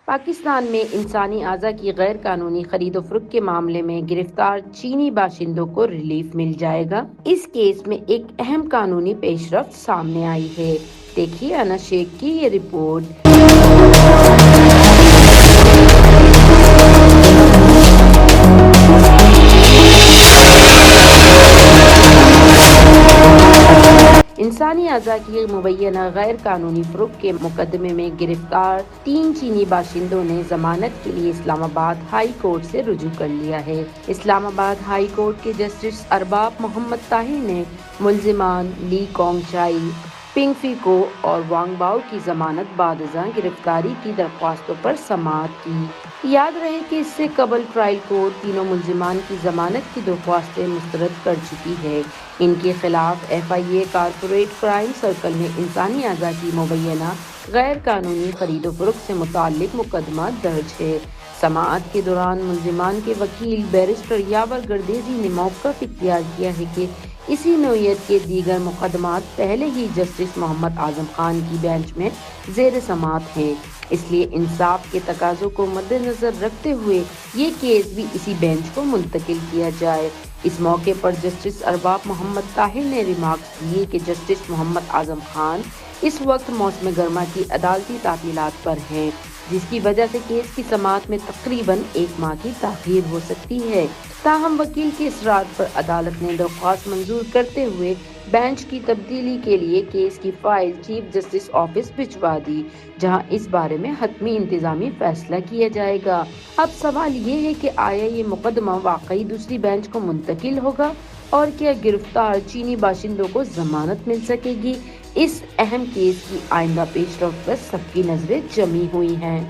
پاکستان میں انسانی اعضاء کی غیر قانونی خرید و فروخت کے معاملے میں گرفتار چینی باشندوں کو ریلیف مل جائے گا۔ اس کیس میں ایک اہم قانونی پیش رفت سامنے آئی ہے۔ دیکھیے انس شیخ کی یہ رپورٹ۔ انسانی اعضاء کی مبینہ غیر قانونی فروخت کے مقدمے میں گرفتار 3 چینی باشندوں نے ضمانت کے لیے اسلام آباد ہائی کورٹ سے رجوع کر لیا ہے۔ اسلام آباد ہائی کورٹ کے جسٹس ارباب محمد طاہر نے ملزمان لی کانگ چائی، پنگ فی کو اور وانگ باؤ کی ضمانت بعد ازاں گرفتاری کی درخواستوں پر سماعت کی۔ یاد رہے کہ اس سے قبل ٹرائل کورٹ تینوں ملزمان کی ضمانت کی درخواستیں مسترد کر چکی ہے۔ ان کے خلاف FIA کارپوریٹ کرائم سرکل میں انسانی اعضاء کی مبینہ غیر قانونی خرید و فروخت سے متعلق مقدمہ درج ہے۔ سماعت کے دوران ملزمان کے وکیل بیرسٹر یاور گردیزی نے موقف اختیار کیا ہے کہ اسی نوعیت کے دیگر مقدمات پہلے ہی جسٹس محمد اعظم خان کی بینچ میں زیر سماعت ہیں، اس لیے انصاف کے تقاضوں کو مد نظر رکھتے ہوئے یہ کیس بھی اسی بینچ کو منتقل کیا جائے۔ اس موقع پر جسٹس ارباب محمد طاہر نے ریمارکس دیے کہ جسٹس محمد اعظم خان اس وقت موسم گرما کی عدالتی تعطیلات پر ہیں، جس کی وجہ سے کیس کی سماعت میں تقریباً 1 ماہ کی تاخیر ہو سکتی ہے۔ تاہم وکیل کی اصرار پر عدالت نے درخواست منظور کرتے ہوئے بینچ کی تبدیلی کے لیے کیس کی فائل چیف جسٹس آفس بھجوا دی، جہاں اس بارے میں حتمی انتظامی فیصلہ کیا جائے گا۔ اب سوال یہ ہے کہ آیا یہ مقدمہ واقعی دوسری بینچ کو منتقل ہوگا اور کیا گرفتار چینی باشندوں کو ضمانت مل سکے گی؟ اس اہم کیس کی آئندہ پیش رفت پر سب کی نظریں جمی ہوئی ہیں۔